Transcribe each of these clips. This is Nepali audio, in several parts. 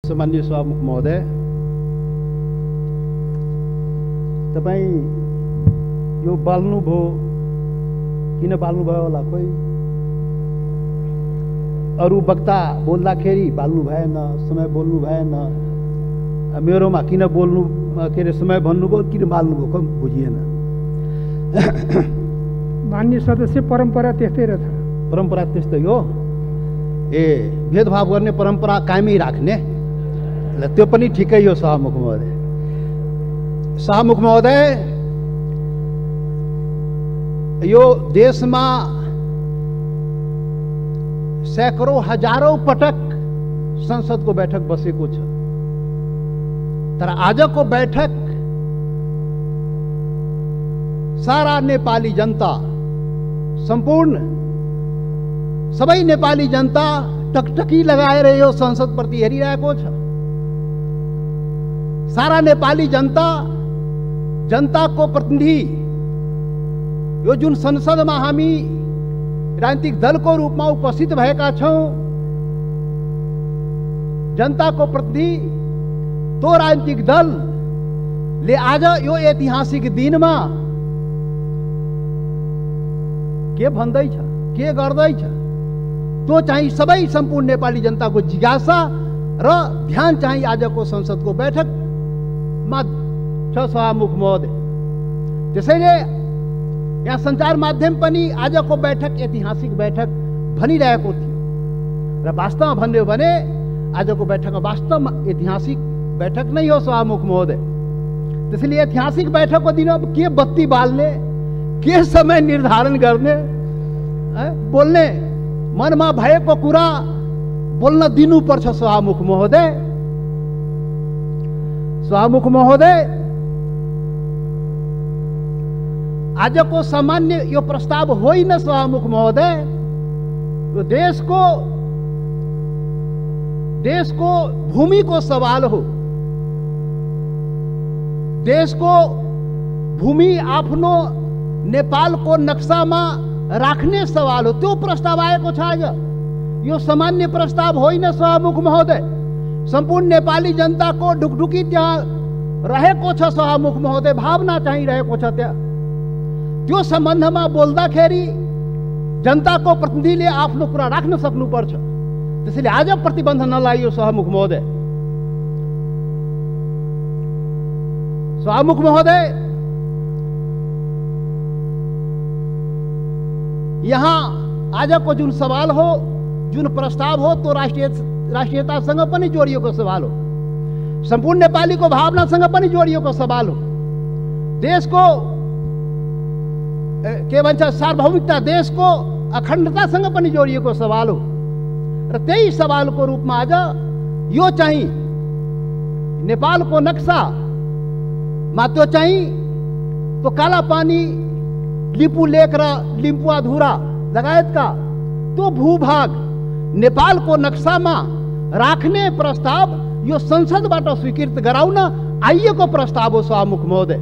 सामान्य सभामुख महोदय, तपाईँ यो बाल्नुभयो, किन बाल्नुभयो होला? खोइ अरू वक्ता बोल्दाखेरि बाल्नु भएन, समय बोल्नु भएन, मेरोमा किन बोल्नु के अरे समय भन्नुभयो, किन बाल्नुभयो, खोइ बुझिएन। मान्य सदस्य, परम्परा त्यस्तै रहेछ। परम्परा त्यस्तै हो। ए, भेदभाव गर्ने परम्परा कायमै राख्ने, त्यो पनि ठिकै हो। सभामुख महोदय, सभामुख महोदय, यो देशमा सैकड़ों हजारौं पटक संसदको बैठक बसेको छ, तर आजको बैठक सारा नेपाली जनता, सम्पूर्ण सबै नेपाली जनता टकटकी लगाएर यो संसद प्रति हेरिरहेको छ। सारा नेपाली जनता, जनताको प्रतिनिधि, यो जुन संसदमा हामी राजनीतिक दलको रूपमा उपस्थित भएका छौं, जनताको प्रतिनिधि, तो राजनीतिक दलले आज यो ऐतिहासिक दिनमा के भन्दैछ, के गर्दैछ, त्यो चाहिँ सबै सम्पूर्ण नेपाली जनताको जिज्ञासा र ध्यान चाहिँ आजको संसदको बैठकमा छ। सभामुख महोदय, त्यसैले यहाँ सञ्चार माध्यम पनि आजको बैठक ऐतिहासिक बैठक भनिरहेको थियो, र वास्तवमा भन्यो भने आजको बैठकमा वास्तवमा ऐतिहासिक बैठक नै हो। सभामुख महोदय, त्यसैले ऐतिहासिक बैठकको दिन अब के बत्ती बाल्ने, के समय निर्धारण गर्ने, बोल्ने मनमा भएको कुरा बोल्न दिनुपर्छ। सभामुख महोदय, सभामुख महोदय, आजको सामान्य यो प्रस्ताव होइन। सभामुख महोदय, यो देशको भूमिको सवाल हो। देशको भूमि आफ्नो नेपालको नक्सामा राख्ने सवाल हो, त्यो प्रस्ताव आएको छ आज। यो सामान्य प्रस्ताव होइन। सभामुख महोदय, सम्पूर्ण नेपाली जनताको ढुकढुकी त्यहाँ रहेको छ। सभामुख महोदय, भावना चाहिँ रहेको छ त्यहाँ। त्यो सम्बन्धमा बोल्दाखेरि जनताको प्रतिनिधिले आफ्नो कुरा राख्न सक्नुपर्छ। त्यसैले आज प्रतिबन्ध नलागियो। सभामुख महोदय, सभामुख महोदय, यहाँ आजको जुन सवाल हो, जुन प्रस्ताव हो, तो राष्ट्रियतासँग पनि जोडिएको सवाल हो, सम्पूर्ण नेपालीको भावनासँग पनि जोडिएको सवाल हो, देशको के भन्छ सार्वभौमिकता, देशको अखण्डतासँग पनि जोडिएको सवाल हो। र त्यही सवालको रूपमा आज यो चाहिँ नेपालको नक्सामा त्यो चाहिँ त्यो कालापानी, लिपु लेक र लिम्पुवाधुरा लगायतका त्यो भूभाग नेपालको नक्सामा राख्ने प्रस्ताव यो संसदबाट स्वीकृत गराउन आइएको प्रस्ताव हो। सभामुख महोदय,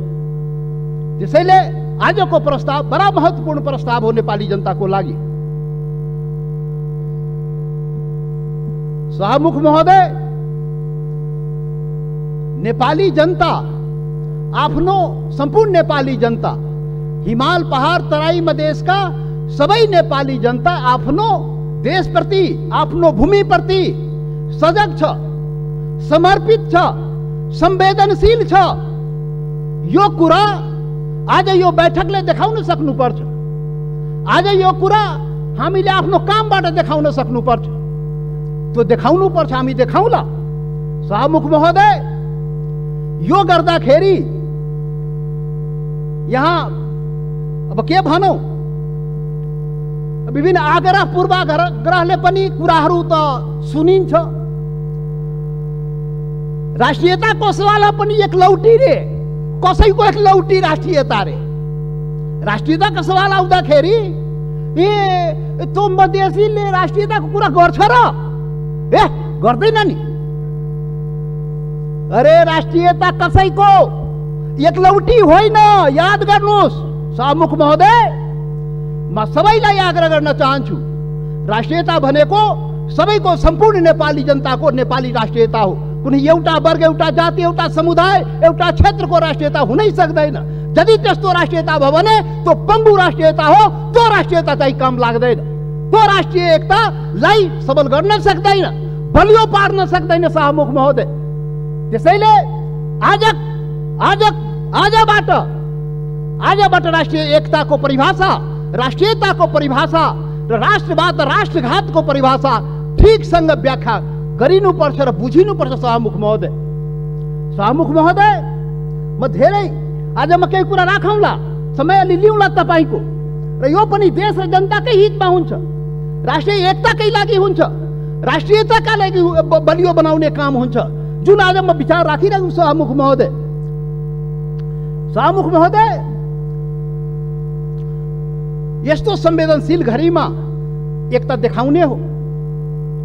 त्यसैले आजको प्रस्ताव बडा महत्त्वपूर्ण प्रस्ताव हो नेपाली जनताको लागि। सभामुख महोदय, नेपाली जनता आफ्नो, सम्पूर्ण नेपाली जनता, हिमाल पहाड तराई मधेसका सबै नेपाली जनता आफ्नो देशप्रति, आफ्नो भूमिप्रति सजग छ, समर्पित छ, संवेदनशील छ। यो कुरा आज यो बैठकले देखाउन सक्नुपर्छ। आज यो कुरा हामीले आफ्नो कामबाट देखाउन सक्नुपर्छ। त्यो देखाउनुपर्छ, हामी देखाउला। सभामुख महोदय, यो गर्दाखेरि यहाँ अब के भनौं, विभिन्न आग्रह पूर्वाग्रहले पनि कुराहरू त सुनिन्छ। राष्ट्रियताको सवाल पनि एक लौटी रे, कसैको एक लौटी राष्ट्रियता रे। राष्ट्रियताको सवाल आउँदाखेरि ए त्यो मधेसीले राष्ट्रियताको कुरा गर्छ र? ए, गर्दैन नि। अरे, राष्ट्रियता कसैको एक लौटी होइन, याद गर्नुहोस्। सभामुख महोदय, म सबैलाई आग्रह गर्न चाहन्छु, राष्ट्रियता भनेको सबैको, सम्पूर्ण नेपाली जनताको नेपाली राष्ट्रियता हो, कुनै एउटा वर्ग, एउटा जाति, एउटा समुदाय, एउटा क्षेत्रको राष्ट्रियता हुनै सक्दैन। यदि त्यस्तो राष्ट्रियता भयो भने त्यो पङ्गु राष्ट्रियता हो। त्यो राष्ट्रियता चाहिँ काम लाग्दैन। त्यो राष्ट्रिय एकतालाई सबल गर्न सक्दैन, बलियो पार्न सक्दैन शाहमुख महोदय। त्यसैले आजबाट राष्ट्रिय एकताको परिभाषा, राष्ट्रियताको परिभाषा र राष्ट्रवाद, राष्ट्रघातको परिभाषा ठिकसँग व्याख्या गरिनुपर्छ र बुझिनुपर्छ शाहमुख महोदय। शाहमुख महोदय, म धेरै आज म केही कुरा राखौँला, समय अलि लिउँला तपाईँको, र यो पनि देश र जनताकै हितमा हुन्छ, राष्ट्रिय एकताकै लागि हुन्छ, राष्ट्रियताका लागि बलियो बनाउने काम हुन्छ, जुन आज म विचार राखिरहेको छु शाहमुख महोदय। शाहमुख महोदय, यस्तो संवेदनशील घडीमा एकता देखाउने हो।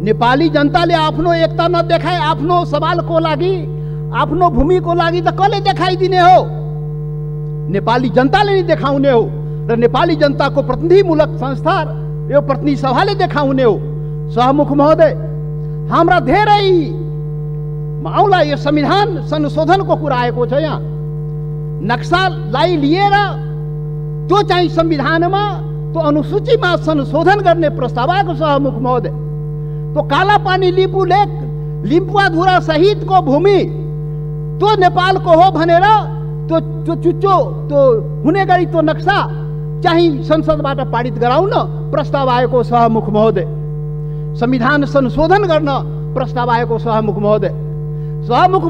नेपाली जनताले आफ्नो एकता नदेखाए आफ्नो सवालको लागि, आफ्नो भूमिको लागि त कसले देखाइदिने हो? नेपाली जनताले नै देखाउने हो र नेपाली जनताको प्रतिनिधिमूलक संस्था, यो प्रतिनिधि सभाले देखाउने हो। शाहमुख महोदय, हाम्रा धेरै आउला यो संविधान संशोधनको कुरा आएको छ। यहाँ नक्सालाई लिएर त्यो चाहिँ संविधानमा, त्यो अनुसूचीमा संशोधन गर्ने प्रस्ताव आएको शाहमुख महोदय। त्यो कालापानी लिम्बू लेक, लिम्पुवाधुरा सहितको भूमि त्यो नेपालको हो भनेर त्यो चुच्चो त्यो हुने गरी त्यो नक्सा चाहिँ संसदबाट पारित गराउन प्रस्ताव आएको शाहमुख महोदय। संविधान संशोधन गर्न प्रस्ताव आएको शाहमुख महोदय। शाहमुख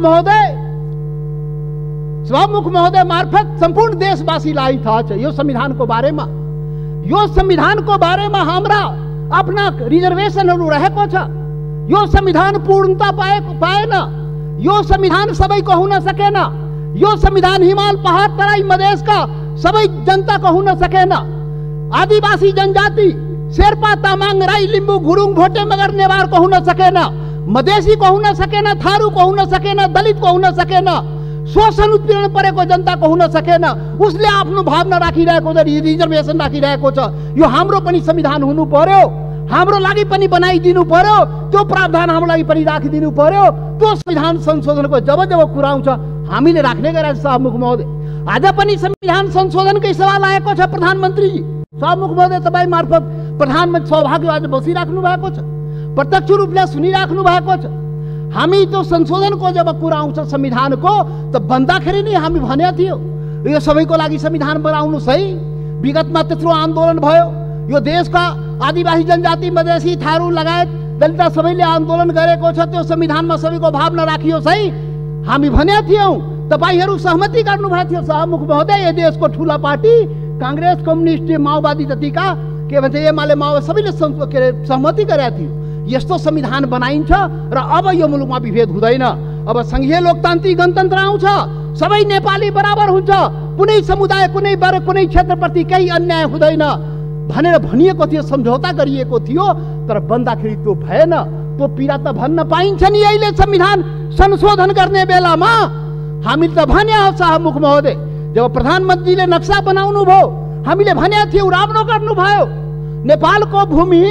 महोदय मार्फत सम्पूर्ण देशवासीलाई थाहा छ यो संविधानको बारेमा। यो संविधानको बारेमा हाम्रा आफ्ना रिजर्वेसनहरू रहेको छ। यो संविधान पूर्णता पाएन। यो संविधान सबैको हुन सकेन। यो संविधान हिमाल, पहाड, तराई, मधेसका सबै जनताको हुन सकेन। आदिवासी जनजाति शेर्पा, तामाङ, राई, लिम्बू, गुरुङ, भोटे, मगर, नेवारको हुन सकेन। मधेसीको हुन सकेन, थारूको हुन सकेन, दलितको हुन सकेन, शोषण उत्पीडन परेको जनताको हुन सकेन। उसले आफ्नो भावना राखिरहेको छ, रिजर्भेसन राखिरहेको छ। यो हाम्रो पनि संविधान हुनु पर्यो, हाम्रो लागि पनि बनाइदिनु पर्यो, त्यो प्रावधान हाम्रो लागि पनि राखिदिनु पर्यो। त्यो संविधान संशोधनको जब जब कुरा आउँछ हामीले राख्ने गरेका शाहमुख महोदय। आज पनि संविधान संशोधनकै सवाल आएको छ प्रधानमन्त्रीजी। शाहमुख महोदय, तपाईँ मार्फत प्रधानमन्त्री सौभाग्य आज बसिराख्नु भएको छ, प्रत्यक्ष रूपले सुनिराख्नु भएको छ। हामी त्यो संशोधनको जब कुरा आउँछ संविधानको, त भन्दाखेरि नै हामी भनेको थियो यो सबैको लागि संविधान बनाउनुहोस् है। विगतमा त्यत्रो आन्दोलन भयो, यो देशका आदिवासी जनजाति, मधेसी, थारू लगायत दलित सबैले आन्दोलन गरेको छ। त्यो संविधानमा सबैको भावना राखियोस् है हामी भनेका थियौँ। तपाईँहरू सहमति गर्नुभएको थियो शाहमुख महोदय। यो देशको ठुला पार्टी काङ्ग्रेस, कम्युनिस्ट, माओवादी जतिका के भन्छ एमाले, माओवादी सबैले सहमति गरेका थियो यस्तो संविधान बनाइन्छ र अब यो मुलुकमा विभेद हुँदैन। अब संघीय लोकतान्त्रिक गणतन्त्र आउँछ, सबै नेपाली बराबर हुन्छ, कुनै समुदाय, कुनै वर्ग, कुनै क्षेत्रप्रति केही अन्याय हुँदैन भनेर भनिएको थियो, सम्झौता गरिएको थियो। तर बन्दाखेरि त्यो भएन। त्यो पीडा त भन्न पाइन्छ नि अहिले संविधान संशोधन गर्ने बेलामा। हामीले त भने हो शाहमुख महोदय, जब प्रधानमन्त्रीले नक्सा बनाउनु भयो हामीले भनेको थियौँ राम्रो गर्नुभयो। नेपालको भूमि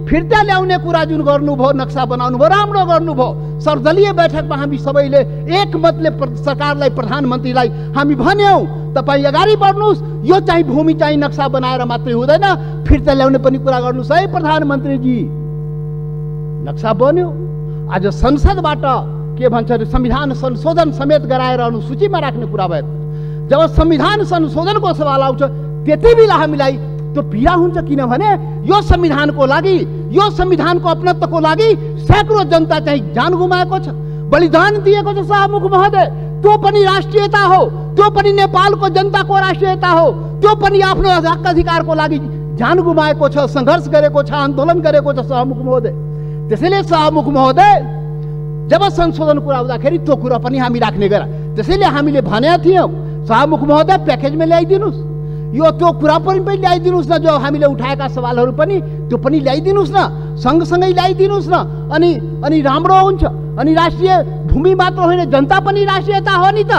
फिर्ता ल्याउने कुरा जुन गर्नुभयो, नक्सा बनाउनु भयो, राम्रो गर्नुभयो। सर्वदलीय बैठकमा हामी सबैले एकमतले सरकारलाई, प्रधानमन्त्रीलाई हामी भन्यौँ तपाईँ अगाडि बढ्नुहोस्, यो चाहिँ भूमि चाहिँ नक्सा बनाएर मात्रै हुँदैन, फिर्ता ल्याउने पनि कुरा गर्नुहोस् है प्रधानमन्त्रीजी। नक्सा बन्यो। आज संसदबाट के भन्छ संविधान संशोधन समेत गराएर अनुसूचीमा राख्ने कुरा भयो। जब संविधान संशोधनको सवाल आउँछ त्यति बेला हामीलाई त्यो पीडा हुन्छ, किनभने यो संविधानको लागि, यो संविधानको अपनत्वको लागि सैकड़ों जनता चाहिँ जान गुमाएको छ, बलिदान दिएको छ शाहमुख महोदय। त्यो पनि राष्ट्रियता हो, त्यो पनि नेपालको जनताको राष्ट्रियता हो, त्यो पनि आफ्नो हक अधिकारको लागि जान गुमाएको छ, सङ्घर्ष गरेको छ, आन्दोलन गरेको छ शाहमुख महोदय। त्यसैले शाहमुख महोदय जब संशोधन कुरा आउँदाखेरि त्यो कुरा पनि हामी राख्ने गरा। त्यसैले हामीले भनेका थियौँ शाहमुख महोदय प्याकेजमा ल्याइदिनुहोस्, यो त्यो कुरा पनि ल्याइदिनुहोस् न, जो हामीले उठाएका सवालहरू पनि त्यो पनि ल्याइदिनुहोस् न, सँगसँगै ल्याइदिनुहोस् न। अनि राम्रो हुन्छ। अनि राष्ट्रिय भूमि मात्र होइन, जनता पनि राष्ट्रियता हो नि त।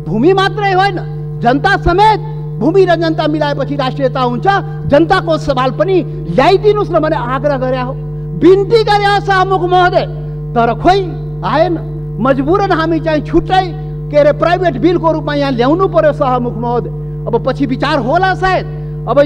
भूमि मात्रै होइन, जनता समेत, भूमि र जनता मिलाएपछि राष्ट्रियता हुन्छ। जनताको सवाल पनि ल्याइदिनुहोस् न भने आग्रह गरे हो, बिन्ती गरे हो शाहमुख महोदय। तर खोइ आएन। मजबुरन हामी चाहिँ छुट्टै के अरे प्राइभेट बिलको रूपमा यहाँ ल्याउनु पर्यो सभामुख महोदय। अब पछि विचार होला सायद। अब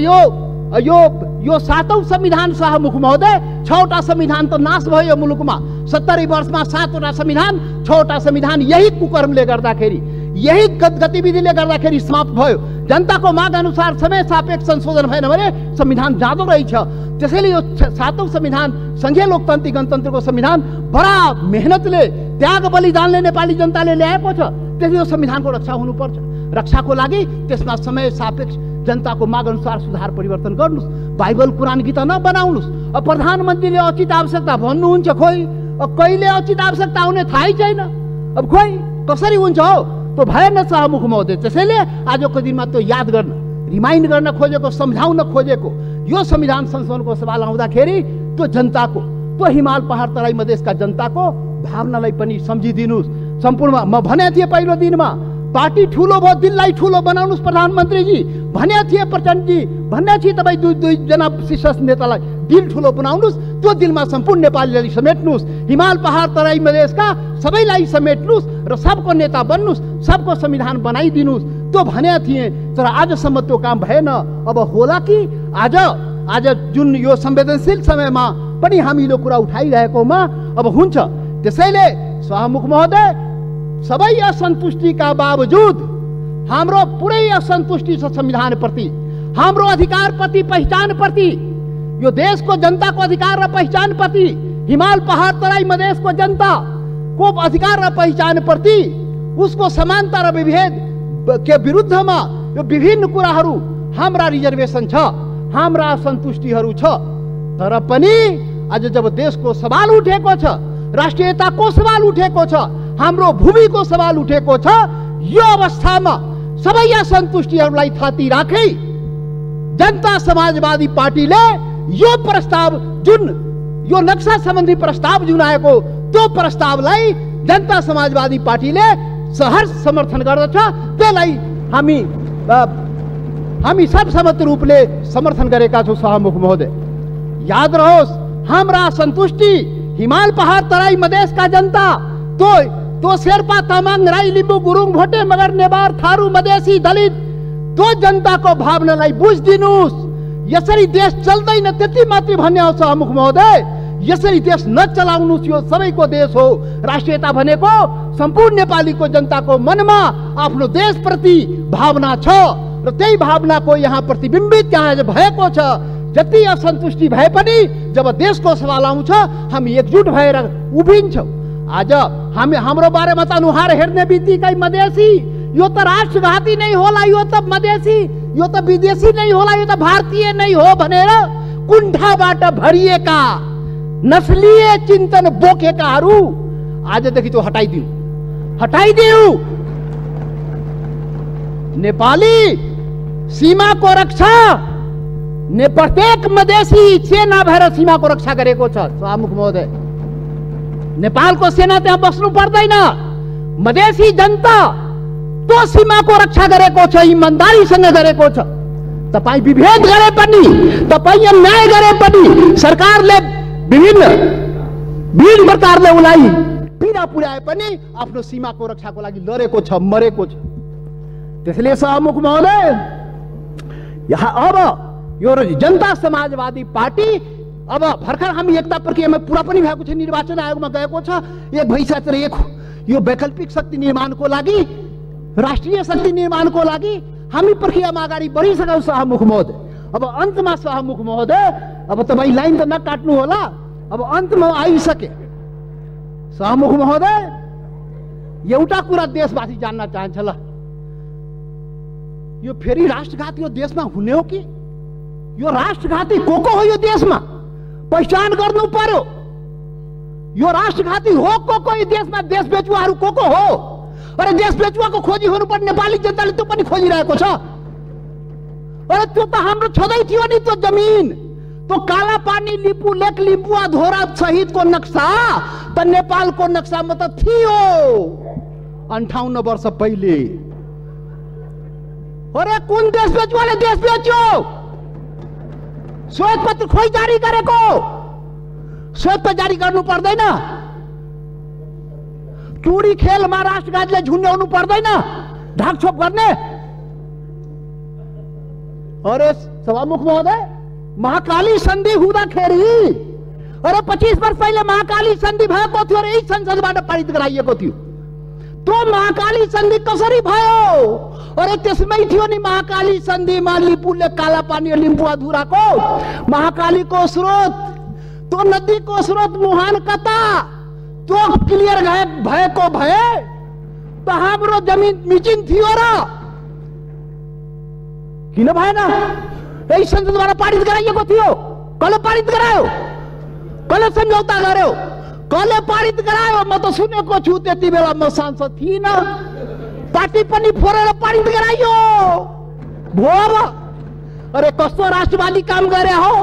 यो 7औं संविधान सभामुख महोदय, 6वटा संविधान त नाश भयो मुलुकमा। 70 वर्षमा 7वटा संविधान, 6वटा संविधान यही कुकर्मले गर्दाखेरि, यही गतिविधिले गर्दाखेरि समाप्त भयो। जनताको माग अनुसार समय सापेक्ष संशोधन भएन भने संविधान जाँदो रहेछ। त्यसैले यो 7औं संविधान, संघीय लोकतान्त्रिक गणतन्त्रको संविधान बडा मेहनतले, त्याग बलिदानले नेपाली जनताले ल्याएको छ। त्यसले यो संविधानको रक्षा हुनुपर्छ। रक्षाको लागि त्यसमा समय सापेक्ष जनताको माग अनुसार सुधार परिवर्तन गर्नुस्। बाइबल कुरान गीता नबनाउनुस्। अब प्रधानमन्त्रीले अचित आवश्यकता भन्नुहुन्छ, खोइ अब कहिले अचित आवश्यकता हुने थाहै छैन। अब खोइ कसरी हुन्छ हो, त्यो भएन सभामुख महोदय। त्यसैले आजको दिनमा त्यो याद गर्न, रिमाइन्ड गर्न खोजेको, सम्झाउन खोजेको यो संविधान संशोधनको सवाल आउँदाखेरि त्यो जनताको, त्यो हिमाल पहाड तराई मधेसका जनताको भावनालाई पनि सम्झिदिनुहोस्। सम्पूर्ण म भने थिएँ पहिलो दिनमा, पार्टी ठुलो भयो, दिललाई ठुलो बनाउनुहोस् प्रधानमन्त्रीजी भने थिए, प्रचण्डजी भन्ने थिए। तपाईँ दुईजना शीर्ष नेतालाई दिल ठुलो बनाउनुहोस्, त्यो दिलमा सम्पूर्ण नेपालीलाई समेट्नुहोस्, हिमाल पहाड तराई मधेसका सबैलाई समेट्नुहोस् र सबको नेता बन्नुहोस्, सबको संविधान बनाइदिनुहोस्, त्यो भने थिए। तर आजसम्म त्यो काम भएन। अब होला कि आज जुन यो संवेदनशील समयमा पनि हामीले कुरा उठाइरहेकोमा अब हुन्छ। त्यसैले सभामुख महोदय, सबै असन्तुष्टिका बावजुद हाम्रो पुरै असन्तुष्टि छ संविधानप्रति, हाम्रो अधिकारप्रति, पहिचानप्रति, यो देशको जनताको अधिकार र पहिचानप्रति, हिमाल पहाड तराई मधेसको जनताको अधिकार र पहिचानप्रति, उसको समानता र विभेद के विरुद्धमा यो विभिन्न कुराहरू, हाम्रा रिजर्भेसन छ, हाम्रा असन्तुष्टिहरू छ। तर पनि आज जब देशको सवाल उठेको छ, राष्ट्रियताको सवाल उठेको छ, हाम्रो भूमिको सवाल उठेको छ, यो अवस्थामा सबै असन्तुष्टिहरूलाई थाती राखी जनता समाजवादी पार्टीले यो प्रस्ताव, जुन यो नक्सा सम्बन्धी प्रस्ताव जुन आएको, त्यो प्रस्तावलाई जनता समाजवादी पार्टीले सहर्ष समर्थन गर्दछ। त्यसलाई हामी सर्वसम्मत रूपले समर्थन गरेका छौँ सभामुख महोदय। याद रहोस्, हाम्रा असन्तुष्टि हिमाल पहाड तराई मधेसका जनता, तो शेर्पा तामाङ राई लिम्बू गुरुङ भोटे मगर नेवार थारू मधेसी दलित, त्यो जनताको भावनालाई बुझिदिनुहोस्। यसरी देश चल्दैन त्यति मात्रै भन्ने हो सभामुख महोदय। यसरी देश नचलाउनुहोस्, यो सबैको देश हो। राष्ट्रियता भनेको सम्पूर्ण नेपालीको जनताको मनमा आफ्नो देशप्रति भावना छ र त्यही भावनाको यहाँ प्रतिबिम्बित यहाँ भएको छ। जति असन्तुष्टि भए पनि जब देशको सवाल आउँछ हामी एकजुट भएर उभिन्छौँ। आज हाम्रो बारेमा त अनुहार हेर्ने बित्तिकै मधेसी, यो त राष्ट्रघाती नै होला, यो त मधेसी, यो त विदेशी नै होला, यो त भारतीय नै हो भनेर कुण्ठाबाट भरिएका नस्लीय चिन्तन बोकेकाहरू आजदेखि त्यो हटाइदिऊ। नेपाली सीमाको रक्षा ने प्रत्येक मधेसी सेना भएर सीमाको रक्षा गरेको छ सभामुख महोदय। नेपालको सेना त्यहाँ बस्नु पर्दैन। मधेसी जनता त्यो सीमाको रक्षा गरेको छ, इमानदारीसँग गरेको छ। तपाईँ विभेद गरे पनि, तपाईँ अन्याय गरे पनि, सरकारले विभिन्न प्रकारले उसलाई पीडा पुर्याए पनि आफ्नो सीमाको रक्षाको लागि लडेको छ, मरेको छ। त्यसैले सभामुख महोदय, यहाँ अब यो जनता समाजवादी पार्टी अब भर्खर हामी एकता प्रक्रियामा पुरा पनि भएको छ, निर्वाचन आयोगमा गएको छ, एक भइसकेको छ। एक यो वैकल्पिक शक्ति निर्माणको लागि, राष्ट्रिय शक्ति निर्माणको लागि हामी प्रक्रियामा अगाडि बढिसक्यौँ सभामुख महोदय। अब अन्तमा सभामुख महोदय, अब तपाईँ लाइन त नकाट्नु होला, अब अन्तमा आइसके। सभामुख महोदय, एउटा कुरा देशवासी जान्न चाहन्छ, ल यो फेरि राष्ट्रघाती यो देशमा हुने हो कि? यो राष्ट्रघाती को हो यो देशमा? पहिचान गर्नु पर्यो। यो राष्ट्रघाती हो को यो देशमा? देश बेचुवाहरू को हो? अरे देश बेचुवाको खोजी हुनुपर्ने नेपाली जनताले त्यो पनि खोजिरहेको छ। अरे त्यो त हाम्रो छँदै थियो नि, त्यो जमिन, त्यो काला पानी लिपु लेक लिम्पुवा धोरा सहितको नक्सा त नेपालको नक्सामा त थियो 58 वर्ष पहिले। अरे कुन देश बेचुवाले देश बेच्यो? श्वेत पत्र खोइ जारी गरेको, श्वेत पत्र जारी गर्नु पर्दैन। टुडी खेलमा राष्ट्रघातीलाई झुन्ड्याउनु पर्दैन, ढाकछोप गर्ने। अरे सभामुख महोदय, महाकाली सन्धि हुँदाखेरि, अरे 25 वर्ष पहिले महाकाली सन्धि भएको थियो र यही संसदबाट पारित गराइएको थियो। त्यो महाकाली सन्धि कसरी भयो? अरे त्यसमै थियो नि महाकाली सन्धिमा लिपुले काला पानी लिम्बू अधुराको महाकालीको स्रोत, त्यो नदीको स्रोत मुहान कता, त्यो क्लियर भएको भए त हाम्रो जमिन मिचिन थियो र किन भएन? यही संसदबाट पारित गराइएको थियो। कसले पारित गरायो? कसले सम्झौता गर्यो? कसले पारित गरायो? म त सुनेको छु, त्यति बेला म सांसद थिइन, पार्टी पनि फोरेर पारित गराइयो भो। अरे कस्तो राष्ट्रवादी काम गरे हो?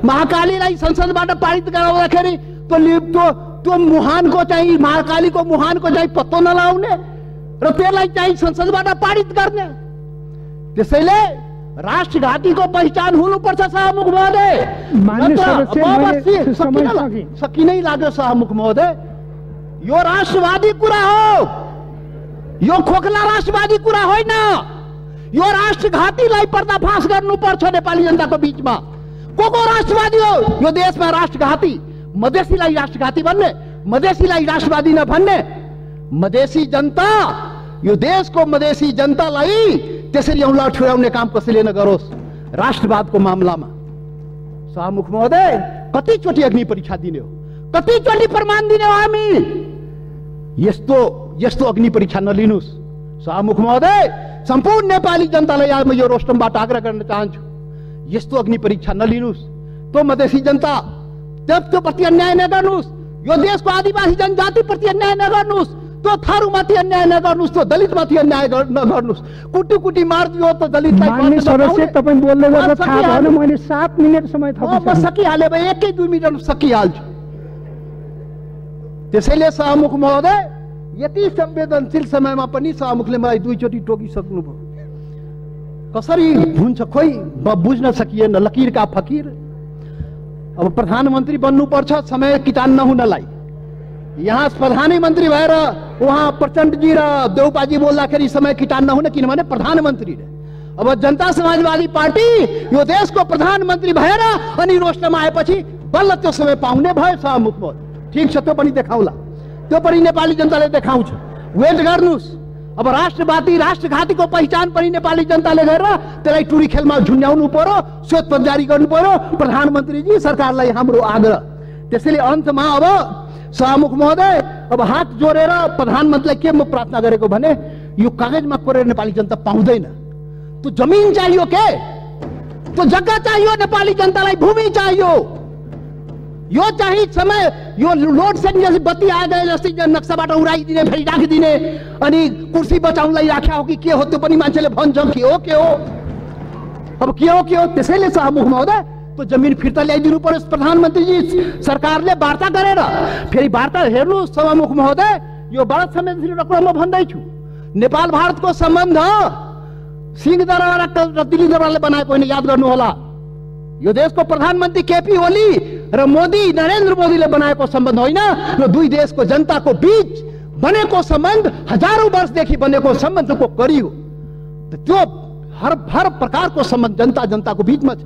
महाकालीलाई संसदबाट पारित गराउँदाखेरि त्यो मुहानको चाहिँ, महाकालीको मुहानको चाहिँ पत्तो नलाउने र त्यसलाई चाहिँ संसदबाट पारित गर्ने। त्यसैले राष्ट्रघातीको पहिचान हुनुपर्छ सभामुख महोदय। सकिनै लाग्यो सभामुख महोदय, यो राष्ट्रवादी कुरा हो, यो खोखला राष्ट्रवादी कुरा होइन। यो राष्ट्रघातीलाई पर्दाफास गर्नुपर्छ नेपाली जनताको बीचमा। को राष्ट्रवादी हो यो देशमा? राष्ट्रघाती, मधेसीलाई राष्ट्रघाती भन्ने, मधेसीलाई राष्ट्रवादी नभन्ने। मधेसी जनता, यो देशको मधेसी जनतालाई त्यसरी औँला ठुराउने काम कसैले नगरोस् राष्ट्रवादको मामलामा। सभामुख महोदय, कतिचोटि अग्नि परीक्षा दिने हो, कतिचोटि प्रमाण दिने हो हामी? यस्तो अग्नि परीक्षा नलिनुहोस् सभामुख महोदय। सम्पूर्ण नेपाली जनतालाई आज म यो रोस्टमबाट आग्रह गर्न चाहन्छु, यस्तो अग्नि परीक्षा नलिनुहोस्। त्यो मधेसी जनता त्यो प्रति अन्याय नगर्नुहोस्, यो देशको आदिवासी जनजाति प्रति अन्याय नगर्नुहोस्, त्यो थारूमाथि अन्याय नगर्नुहोस्, त्यो दलितमाथि अन्याय नगर्नुहोस्। कुटी कुटी मारिदियो त दलितलाई। माननीय सदस्य, तपाईँ बोल्दै गर्दा थाहा भएन, मैले 7 मिनेट समय थपेँ। म सकिहालेँ भाइ, 1-2 मिनेटमा सकिहाल्छु। त्यसैले सभामुख महोदय, यति संवेदनशील समयमा पनि सभामुखले मलाई 2 चोटि टोकिसक्नुभयो। कसरी हुन्छ खोइ बुझ्न सकिएन, लकीर का फकीर। अब प्रधानमन्त्री बन्नुपर्छ समय किटान नहुनलाई। यहाँ प्रधानमन्त्री भएर उहाँ प्रचण्डजी र देउपाजी बोल्दाखेरि समय किटान नहुन, किनभने प्रधानमन्त्री रे। अब जनता समाजवादी पार्टी यो देशको प्रधानमन्त्री भएर अनि रोस्टमा आएपछि बल्ल त्यो समय पाउने भयो सभामुख महोदय। ठिक छ, त्यो पनि देखाउला, त्यो पनि नेपाली जनताले देखाउँछ। वेट गर्नुहोस्। अब राष्ट्रवादी राष्ट्रघातीको पहिचान पनि नेपाली जनताले गरेर त्यसलाई टुरी खेलमा झुन्ड्याउनु पर्यो, श्वेतपत्र जारी गर्नु पर्यो प्रधानमन्त्रीजी, सरकारलाई हाम्रो आग्रह। त्यसैले अन्तमा अब सभामुख महोदय, अब हात जोडेर प्रधानमन्त्रीलाई के म प्रार्थना गरेको भने, यो कागजमा कोरेर नेपाली जनता पाउँदैन। त्यो जमिन चाहियो, के त्यो जग्गा चाहियो, नेपाली जनतालाई भूमि चाहियो। यो चाहिँ समय, यो लोड सेडिङ जस्तै बत्ती आए जस्तै नक्साबाट उडाइदिने, फेरि राखिदिने, अनि कुर्सी बचाउनलाई राख्या हो कि के हो त्यो पनि मान्छेले भन्छ। के हो अब के हो? त्यसैले सभामुख महोदय, त्यो जमिन फिर्ता ल्याइदिनु पर्यो प्रधानमन्त्रीजी। सरकारले वार्ता गरेर फेरि वार्ता हेर्नु सभामुख महोदय। यो बडा संवेदनशील कुरा म भन्दैछु। नेपाल भारतको सम्बन्ध सिंहदरबार र दिल्ली दरबारले बनाएको होइन, याद गर्नु होला। यो देशको प्रधानमन्त्री केपी ओली र मोदी, नरेन्द्र मोदीले बनाएको सम्बन्ध होइन, यो दुई देशको जनताको बीच बनेको सम्बन्ध, हजारौं वर्षदेखि बनेको सम्बन्धको कडी हो। त्यो हर प्रकारको सम्बन्ध जनताको बीचमा छ,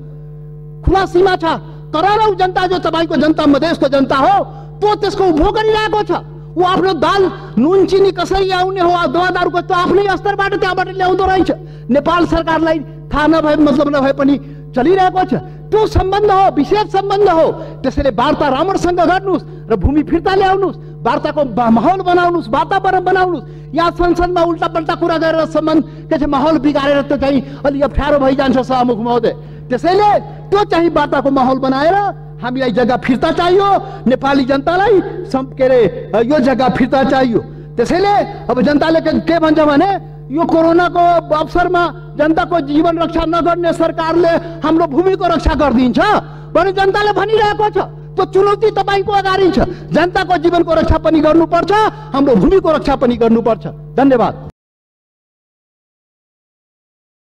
खुला सीमा छ। करोडौं जनता जो तपाईको जनता, मधेसको जनता हो, त्यो त्यसको उपभोग गरिरहेको छ। ऊ आफ्नो दाल नुन चिनी कसरी आउने हो, दवादारको त्यो आफ्नै स्तरबाट त्यहाँबाट ल्याउँदो रहेछ। नेपाल सरकारलाई थाहा नभए, मतलब नभए पनि चलिरहेको छ। त्यो सम्बन्ध हो, विशेष सम्बन्ध हो। त्यसैले वार्ता राम्रोसँग गर्नुहोस् र भूमि फिर्ता ल्याउनुहोस्, वार्ताको माहौल बनाउनुहोस्, वातावरण बनाउनुहोस्। यहाँ संसदमा उल्टा पल्टा कुरा गरेर सम्बन्ध के छ माहौल बिगारेर त्यो चाहिँ अलि अप्ठ्यारो भइजान्छ सभामुख महोदय। त्यसैले त्यो चाहिँ वार्ताको माहौल बनाएर हामीलाई जग्गा फिर्ता चाहियो, नेपाली जनतालाई के अरे यो जग्गा फिर्ता चाहियो। त्यसैले अब जनताले के भन्छ भने, यो कोरोनाको अवसरमा जनताको जीवन रक्षा नगर्ने सरकारले हाम्रो भूमिको रक्षा गरिदिन्छ भने जनताले भनिरहेको छ। त्यो चुनौती तपाईको अगाडि छ। जनताको जीवनको रक्षा पनि गर्नुपर्छ, हाम्रो भूमिको रक्षा पनि गर्नुपर्छ। धन्यवाद।